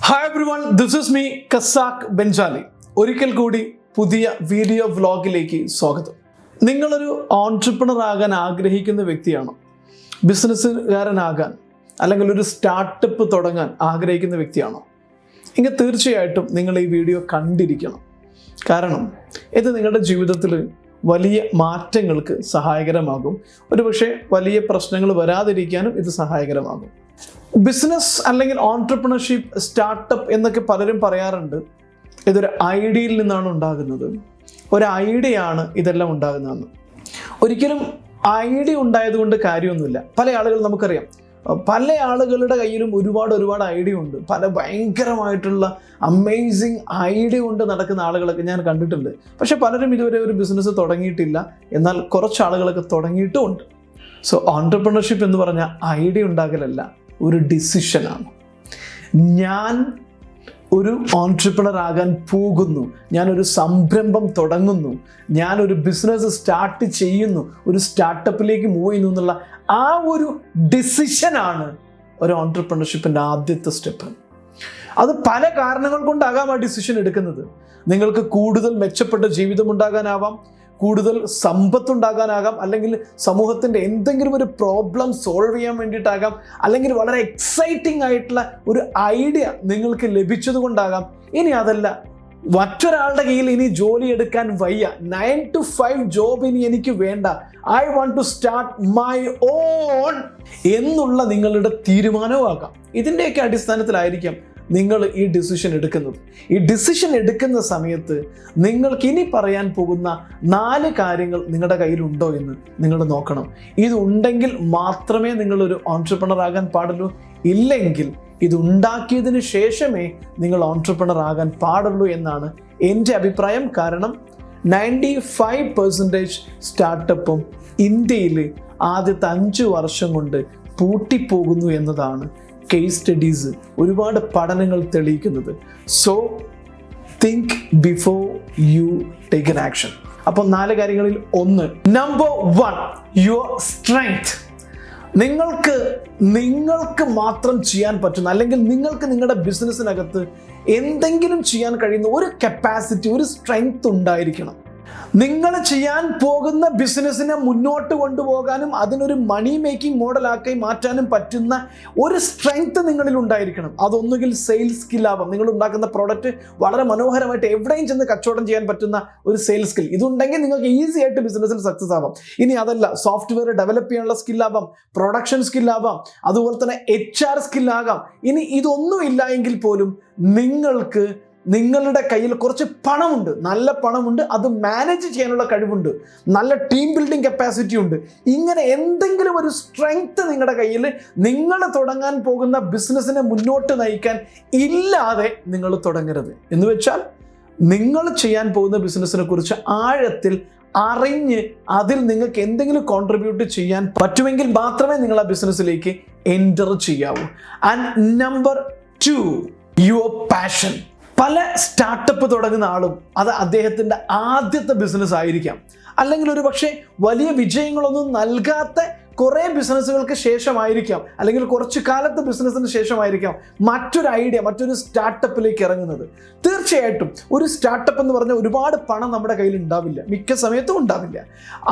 Hi everyone, this is me, Casac Benjali. ഒരിക്കൽ കൂടി പുതിയ വീഡിയോ വ്ലോഗിലേക്ക് സ്വാഗതം. നിങ്ങളൊരു ഓൺട്രപ്രണർ ആകാൻ ആഗ്രഹിക്കുന്ന വ്യക്തിയാണോ? ബിസിനസ്സുകാരനാകാൻ അല്ലെങ്കിൽ ഒരു സ്റ്റാർട്ടപ്പ് തുടങ്ങാൻ ആഗ്രഹിക്കുന്ന വ്യക്തിയാണോ? എങ്കിൽ തീർച്ചയായിട്ടും നിങ്ങൾ ഈ വീഡിയോ കണ്ടിരിക്കണം. കാരണം ഇത് നിങ്ങളുടെ ജീവിതത്തിൽ വലിയ മാറ്റങ്ങൾക്ക് സഹായകരമാകും. ഒരുപക്ഷെ വലിയ പ്രശ്നങ്ങൾ വരാതിരിക്കാനും ഇത് സഹായകരമാകും. ബിസിനസ് അല്ലെങ്കിൽ ഓൺട്രപ്രണർഷിപ്പ്, സ്റ്റാർട്ടപ്പ് എന്നൊക്കെ പലരും പറയാറുണ്ട്. ഇതൊരു ഐഡിയയിൽ നിന്നാണ് ഉണ്ടാകുന്നത്. ഒരു ഐഡിയയാണ് ഇതെല്ലാം ഉണ്ടാകുന്നതെന്ന്. ഒരിക്കലും ഐഡിയ ഉണ്ടായതുകൊണ്ട് കാര്യമൊന്നുമില്ല. പല ആളുകൾ നമുക്കറിയാം, പല ആളുകളുടെ കയ്യിലും ഒരുപാട് ഐഡിയ ഉണ്ട്. പല ഭയങ്കരമായിട്ടുള്ള അമേസിങ് ഐഡിയ കൊണ്ട് നടക്കുന്ന ആളുകളൊക്കെ ഞാൻ കണ്ടിട്ടുണ്ട്. പക്ഷെ പലരും ഇതുവരെ ഒരു ബിസിനസ് തുടങ്ങിയിട്ടില്ല. എന്നാൽ കുറച്ച് ആളുകളൊക്കെ തുടങ്ങിയിട്ടുമുണ്ട്. സോ ഓൺട്രപ്രണർഷിപ്പ് എന്ന് പറഞ്ഞാൽ ഐഡിയ ഉണ്ടാകലല്ല, ഒരു ഡിസിഷനാണ്. ഞാൻ ഒരു ഓൺട്രപ്രണർ ആകാൻ പോകുന്നു, ഞാനൊരു സംരംഭം തുടങ്ങുന്നു, ഞാനൊരു ബിസിനസ് സ്റ്റാർട്ട് ചെയ്യുന്നു, ഒരു സ്റ്റാർട്ടപ്പിലേക്ക് മൂവ് ചെയ്യുന്നു എന്നുള്ള ആ ഒരു ഡിസിഷനാണ് ഒരു ഓൺട്രപ്രണർഷിപ്പിൻ്റെ ആദ്യത്തെ സ്റ്റെപ്പ്. അത് പല കാരണങ്ങൾ കൊണ്ടാകാം ആ ഡിസിഷൻ എടുക്കുന്നത്. നിങ്ങൾക്ക് കൂടുതൽ മെച്ചപ്പെട്ട ജീവിതം ഉണ്ടാകാനാവാം, കൂടുതൽ സമ്പത്തുണ്ടാകാനാകാം, അല്ലെങ്കിൽ സമൂഹത്തിൻ്റെ എന്തെങ്കിലും ഒരു പ്രോബ്ലം സോൾവ് ചെയ്യാൻ വേണ്ടിയിട്ടാകാം, അല്ലെങ്കിൽ വളരെ എക്സൈറ്റിംഗ് ആയിട്ടുള്ള ഒരു ഐഡിയ നിങ്ങൾക്ക് ലഭിച്ചത് കൊണ്ടാകാം. ഇനി അതല്ല, മറ്റൊരാളുടെ കയ്യിൽ ഇനി ജോലി എടുക്കാൻ വയ്യ, 9 to 5 ജോബ് ഇനി എനിക്ക് വേണ്ട, I want to start my own എന്നുള്ള നിങ്ങളുടെ തീരുമാനവും ആകാം. ഇതിൻ്റെയൊക്കെ അടിസ്ഥാനത്തിലായിരിക്കാം നിങ്ങൾ ഈ ഡിസിഷൻ എടുക്കുന്നത്. ഈ ഡിസിഷൻ എടുക്കുന്ന സമയത്ത് നിങ്ങൾക്ക് ഇനി പറയാൻ പോകുന്ന 4 കാര്യങ്ങൾ നിങ്ങളുടെ കയ്യിലുണ്ടോ എന്ന് നിങ്ങൾ നോക്കണം. ഇതുണ്ടെങ്കിൽ മാത്രമേ നിങ്ങളൊരു ഓൺട്രപ്രണർ ആകാൻ പാടുള്ളൂ. ഇല്ലെങ്കിൽ ഇതുണ്ടാക്കിയതിന് ശേഷമേ നിങ്ങൾ ഓൺട്രപ്രണർ ആകാൻ പാടുള്ളൂ എന്നാണ് എൻ്റെ അഭിപ്രായം. കാരണം 95% സ്റ്റാർട്ടപ്പും ഇന്ത്യയിൽ ആദ്യത്തെ 5 വർഷം കൊണ്ട് പൂട്ടിപ്പോകുന്നു എന്നതാണ് കേസ് സ്റ്റഡീസ്, ഒരുപാട് പഠനങ്ങൾ തെളിയിക്കുന്നത്. So think before you take N action. അപ്പോൾ 4 കാര്യങ്ങളിൽ ഒന്ന്, നമ്പർ 1, യുവർ സ്ട്രെങ്ത്. നിങ്ങൾക്ക് മാത്രം ചെയ്യാൻ പറ്റുന്ന, അല്ലെങ്കിൽ നിങ്ങൾക്ക് നിങ്ങളുടെ ബിസിനസ്സിനകത്ത് എന്തെങ്കിലും ചെയ്യാൻ കഴിയുന്ന ഒരു കപ്പാസിറ്റി, ഒരു സ്ട്രെങ്ത് ഉണ്ടായിരിക്കണം. നിങ്ങൾ ചെയ്യാൻ പോകുന്ന ബിസിനസ്സിനെ മുന്നോട്ട് കൊണ്ടുപോകാനും അതിനൊരു മണി മേക്കിംഗ് മോഡലാക്കി മാറ്റാനും പറ്റുന്ന ഒരു സ്ട്രെങ്ത് നിങ്ങളിൽ ഉണ്ടായിരിക്കണം. അതൊന്നുകിൽ സെയിൽസ് സ്കില്ലാവാം. നിങ്ങൾ ഉണ്ടാക്കുന്ന പ്രോഡക്റ്റ് വളരെ മനോഹരമായിട്ട് എവിടെയും ചെന്ന് കച്ചവടം ചെയ്യാൻ പറ്റുന്ന ഒരു സെയിൽസ് സ്കിൽ. ഇതുണ്ടെങ്കിൽ നിങ്ങൾക്ക് ഈസി ആയിട്ട് ബിസിനസ്സിൽ സക്സസ് ആവാം. ഇനി അതല്ല, സോഫ്റ്റ്വെയർ ഡെവലപ്പ് ചെയ്യാനുള്ള സ്കില്ലാവാം, പ്രൊഡക്ഷൻ സ്കില്ലാവാം, അതുപോലെ തന്നെ HR സ്കില്ലാകാം. ഇനി ഇതൊന്നും ഇല്ല എങ്കിൽ പോലും നിങ്ങൾക്ക് നിങ്ങളുടെ കയ്യിൽ കുറച്ച് പണമുണ്ട്, നല്ല പണമുണ്ട്, അത് മാനേജ് ചെയ്യാനുള്ള കഴിവുണ്ട്, നല്ല ടീം ബിൽഡിംഗ് കപ്പാസിറ്റി ഉണ്ട്. ഇങ്ങനെ എന്തെങ്കിലും ഒരു സ്ട്രെങ്ത് നിങ്ങളുടെ കയ്യിൽ നിങ്ങൾ തുടങ്ങാൻ പോകുന്ന ബിസിനസ്സിനെ മുന്നോട്ട് നയിക്കാൻ ഇല്ലാതെ നിങ്ങൾ തുടങ്ങരുത്. എന്ന് വെച്ചാൽ നിങ്ങൾ ചെയ്യാൻ പോകുന്ന ബിസിനസ്സിനെ കുറിച്ച് ആഴത്തിൽ അറിഞ്ഞ് അതിൽ നിങ്ങൾക്ക് എന്തെങ്കിലും കോൺട്രിബ്യൂട്ട് ചെയ്യാൻ പറ്റുമെങ്കിൽ മാത്രമേ നിങ്ങൾ ആ ബിസിനസ്സിലേക്ക് എൻ്റർ ചെയ്യാവൂ. And number 2, your passion. പല സ്റ്റാർട്ടപ്പ് തുടങ്ങുന്ന ആളും അത് അദ്ദേഹത്തിൻ്റെ ആദ്യത്തെ ബിസിനസ് ആയിരിക്കാം, അല്ലെങ്കിൽ ഒരു പക്ഷേ വലിയ വിജയങ്ങളൊന്നും നൽകാത്ത കുറേ ബിസിനസ്സുകൾക്ക് ശേഷമായിരിക്കാം, അല്ലെങ്കിൽ കുറച്ചു കാലത്തെ ബിസിനസ്സിന് ശേഷമായിരിക്കാം മറ്റൊരു ഐഡിയ, മറ്റൊരു സ്റ്റാർട്ടപ്പിലേക്ക് ഇറങ്ങുന്നത്. തീർച്ചയായിട്ടും ഒരു സ്റ്റാർട്ടപ്പ് എന്ന് പറഞ്ഞാൽ ഒരുപാട് പണം നമ്മുടെ കയ്യിൽ ഉണ്ടാവില്ല, മിക്ക സമയത്തും ഉണ്ടാവില്ല.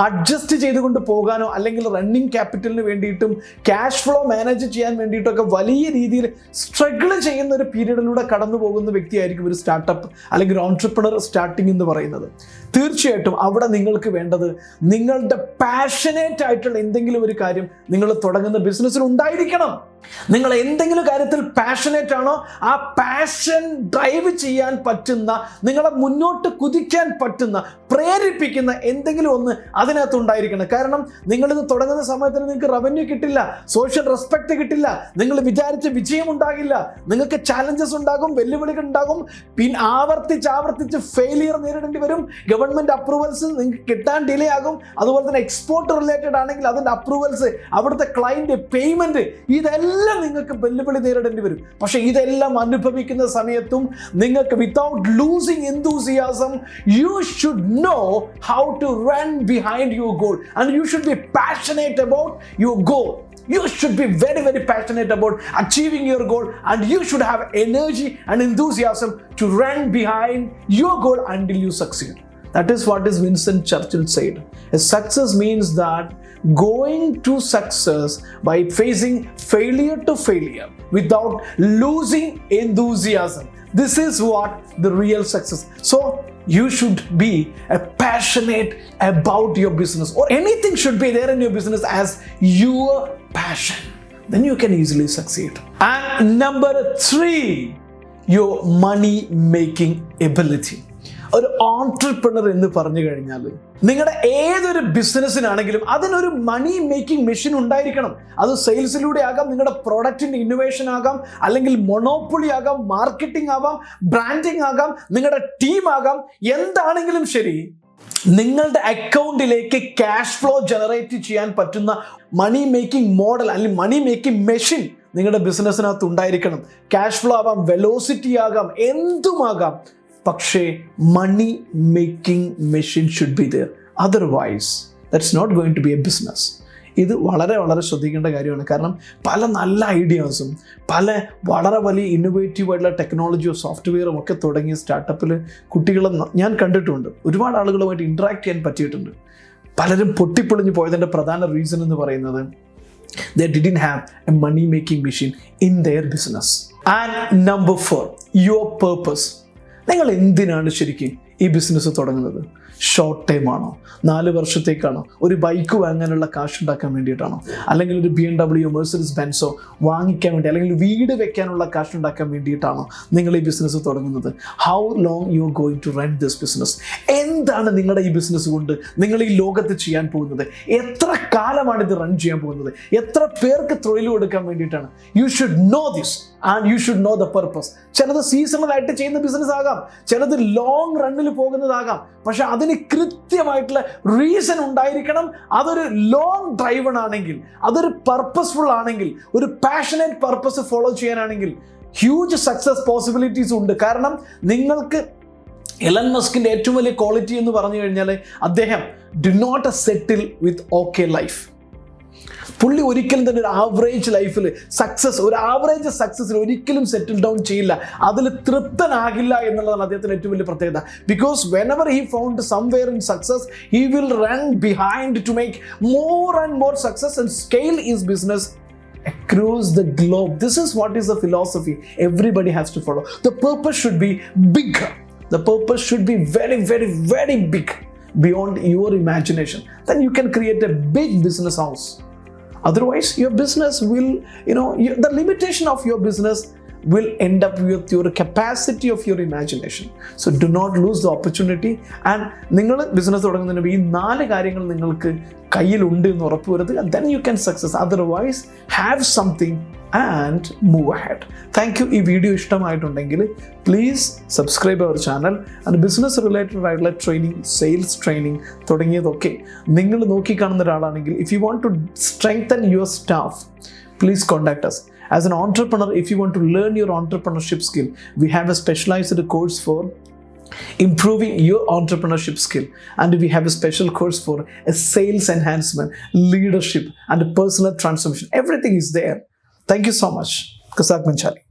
അഡ്ജസ്റ്റ് ചെയ്തുകൊണ്ട് പോകാനോ അല്ലെങ്കിൽ റണ്ണിങ് ക്യാപിറ്റലിന് വേണ്ടിയിട്ടും ക്യാഷ് ഫ്ലോ മാനേജ് ചെയ്യാൻ വേണ്ടിയിട്ടൊക്കെ വലിയ രീതിയിൽ സ്ട്രഗിൾ ചെയ്യുന്ന ഒരു പീരീഡിലൂടെ കടന്നു പോകുന്ന വ്യക്തിയായിരിക്കും ഒരു സ്റ്റാർട്ടപ്പ് അല്ലെങ്കിൽ ഒരു ഓൺട്രപ്രണർ സ്റ്റാർട്ടിങ് എന്ന് പറയുന്നത്. തീർച്ചയായിട്ടും അവിടെ നിങ്ങൾക്ക് വേണ്ടത് നിങ്ങളുടെ പാഷനേറ്റ് ആയിട്ടുള്ള എന്തെങ്കിലും ഒരു കാര്യം നിങ്ങൾ തുടങ്ങുന്ന ബിസിനസ്സിൽ ഉണ്ടായിരിക്കണം. നിങ്ങൾ എന്തെങ്കിലും കാര്യത്തിൽ പാഷനേറ്റ് ആണോ, ആ പാഷൻ ഡ്രൈവ് ചെയ്യാൻ പറ്റുന്ന, നിങ്ങളെ മുന്നോട്ട് കുതിക്കാൻ പറ്റുന്ന, പ്രേരിപ്പിക്കുന്ന എന്തെങ്കിലും ഒന്ന് അതിനകത്ത് ഉണ്ടായിരിക്കണം. കാരണം നിങ്ങളിത് തുടങ്ങുന്ന സമയത്തിന് നിങ്ങൾക്ക് റവന്യൂ കിട്ടില്ല, സോഷ്യൽ റെസ്പെക്ട് കിട്ടില്ല, നിങ്ങൾ വിചാരിച്ച വിജയം ഉണ്ടാകില്ല, നിങ്ങൾക്ക് ചാലഞ്ചസ് ഉണ്ടാകും, വെല്ലുവിളികൾ ഉണ്ടാകും, പിന്നെ ആവർത്തിച്ച് ഫെയിലിയർ നേരിടേണ്ടി വരും. ഗവൺമെന്റ് അപ്രൂവൽസ് നിങ്ങൾക്ക് കിട്ടാൻ ഡിലേ ആകും. അതുപോലെ തന്നെ എക്സ്പോർട്ട് റിലേറ്റഡ് ആണെങ്കിൽ അതിൻ്റെ അപ്രൂവൽസ്, അവിടുത്തെ ക്ലയന്റ് പേയ്മെന്റ്, ഇതെല്ലാം നിങ്ങൾക്ക് വെല്ലുവിളി നേരിടേണ്ടി വരും. പക്ഷെ ഇതെല്ലാം അനുഭവിക്കുന്ന സമയത്തും നിങ്ങൾക്ക് without losing enthusiasm you should know how to run behind your goal and you should be passionate about your goal. You should be very, very passionate about achieving your goal, and you should have energy and enthusiasm to run behind your goal until you succeed. That is what is Winston Churchill said. A success means that going to success by facing failure to failure without losing enthusiasm. This is what the real success. So you should be passionate about your business, or anything should be there in your business as your passion. Then you can easily succeed. And number 3, your money making ability. ഒരു entrepreneur എന്ന് പറഞ്ഞു കഴിഞ്ഞാൽ നിങ്ങളുടെ ഏതൊരു ബിസിനസ്സിനാണെങ്കിലും അതിനൊരു മണി making machine ഉണ്ടായിരിക്കണം. അത് സെയിൽസിലൂടെ ആകാം, നിങ്ങളുടെ പ്രോഡക്റ്റിന്റെ ഇന്നോവേഷൻ ആകാം, അല്ലെങ്കിൽ മൊണോപ്പൊളി ആകാം, മാർക്കറ്റിംഗ് ആവാം, ബ്രാൻഡിങ് ആകാം, നിങ്ങളുടെ ടീം ആകാം, എന്താണെങ്കിലും ശരി, നിങ്ങളുടെ അക്കൗണ്ടിലേക്ക് ക്യാഷ് ഫ്ലോ ജനറേറ്റ് ചെയ്യാൻ പറ്റുന്ന മണി മേക്കിംഗ് മോഡൽ അല്ലെങ്കിൽ മണി മേക്കിംഗ് മെഷീൻ നിങ്ങളുടെ ബിസിനസ്സിനകത്ത് ഉണ്ടായിരിക്കണം. ക്യാഷ് ഫ്ലോ ആവാം, വെലോസിറ്റി ആകാം, എന്തുമാകാം, പക്ഷേ money making machine should be there. Otherwise that's not going to be a business. ഇത് വളരെ വളരെ ശ്രദ്ധിക്കേണ്ട കാര്യമാണ്. കാരണം പല നല്ല ഐഡിയാസും വളരെ വലിയ ഇന്നോവേറ്റീവായിട്ടുള്ള ടെക്നോളജിയോ സോഫ്റ്റ്വെയറും ഒക്കെ തുടങ്ങിയ സ്റ്റാർട്ടപ്പിൽ കുട്ടികളെ ഞാൻ കണ്ടിട്ടുണ്ട്. ഒരുപാട് ആളുകളുമായിട്ട് ഇൻട്രാക്ട് ചെയ്യാൻ പറ്റിയിട്ടുണ്ട്. പലരും പൊട്ടിപ്പൊളിഞ്ഞു പോയതിൻ്റെ പ്രധാന റീസൺ എന്ന് പറയുന്നത് they didn't have a money making machine in their business. And number 4, your purpose. നിങ്ങൾ എന്തിനാണ് ശരിക്കും ഈ ബിസിനസ് തുടങ്ങുന്നത്? ഷോർട്ട് ടൈം ആണോ? 4 വർഷത്തേക്കാണോ? ഒരു ബൈക്ക് വാങ്ങാനുള്ള കാശ് ഉണ്ടാക്കാൻ വേണ്ടിയിട്ടാണോ? അല്ലെങ്കിൽ ഒരു BMW മെഴ്സിഡീസ് ബെൻസോ വാങ്ങിക്കാൻ വേണ്ടി, അല്ലെങ്കിൽ വീട് വെക്കാനുള്ള കാശ് ഉണ്ടാക്കാൻ വേണ്ടിയിട്ടാണോ നിങ്ങൾ ഈ ബിസിനസ് തുടങ്ങുന്നത്? How long you are going to run this business? എന്താണ് നിങ്ങളുടെ ഈ ബിസിനസ് കൊണ്ട് നിങ്ങൾ ഈ ലോകത്ത് ചെയ്യാൻ പോകുന്നത്? എത്ര കാലമാണ് ഇത് റൺ ചെയ്യാൻ പോകുന്നത്? എത്ര പേർക്ക് തൊഴിൽ കൊടുക്കാൻ വേണ്ടിയിട്ടാണ്? You should know this and you should know the purpose. ചിലത് സീസണലായിട്ട് ചെയ്യുന്ന ബിസിനസ് ആകാം, ചിലത് ലോങ് റണ്ണിൽ പോകുന്നതാകാം. പക്ഷെ അതിന് കൃത്യമായിട്ടുള്ള റീസൺ ഉണ്ടായിരിക്കണം. അതൊരു ലോങ് ഡ്രൈവൺ ആണെങ്കിൽ, അതൊരു പർപ്പസ്ഫുൾ ആണെങ്കിൽ, ഒരു പാഷനേറ്റ് പർപ്പസ് ഫോളോ ചെയ്യാനാണെങ്കിൽ ഹ്യൂജ് സക്സസ് പോസിബിലിറ്റീസ് ഉണ്ട്. കാരണം നിങ്ങൾക്ക് എലൻ മസ്കിൻ്റെ ഏറ്റവും വലിയ ക്വാളിറ്റി എന്ന് പറഞ്ഞു കഴിഞ്ഞാൽ അദ്ദേഹം do not settle with okay life. പുള്ളി ഒരിക്കലും തന്നെ ഒരു ആവറേജ് ലൈഫിൽ ഒരു ആവറേജ് സക്സസിൽ ഒരിക്കലും സെറ്റിൽ ഡൗൺ ചെയ്യില്ല. അതിൽ തൃപ്തനാകില്ല എന്നുള്ളതാണ് അദ്ദേഹത്തിന് ഏറ്റവും വലിയ പ്രത്യേകത. Because whenever he found somewhere in success, he will run behind to make more and more success and scale his business across the globe. This is what is the philosophy everybody has to follow. The purpose should be bigger. The purpose should be very, very, very big, beyond your imagination. Then you can create a big business house. Otherwise, your business will, the limitation of your business will end up with your capacity of your imagination. So do not lose the opportunity. And നിങ്ങൾ business തുടങ്ങുന്നതിന് ഈ 4 കാര്യങ്ങൾ നിങ്ങൾക്ക് കയ്യിലുണ്ട് എന്ന് ഉറപ്പുവരുത്തുക. Then you can success. Otherwise, have something and move ahead. Thank you. ഈ video ഇഷ്ടമായിട്ടുണ്ടെങ്കിൽ please subscribe our channel. And business related ആയിട്ടുള്ള ട്രെയിനിങ്, സെയിൽസ് ട്രെയിനിങ് തുടങ്ങിയതൊക്കെ നിങ്ങൾ നോക്കിക്കാണുന്ന ഒരാളാണെങ്കിൽ, if you want to strengthen your staff, please contact us. As an entrepreneur, if you want to learn your entrepreneurship skill, we have a specialized course for improving your entrepreneurship skill, and we have a special course for a sales enhancement, leadership, and personal transformation. Everything is there. Thank you so much. Casac Benjali.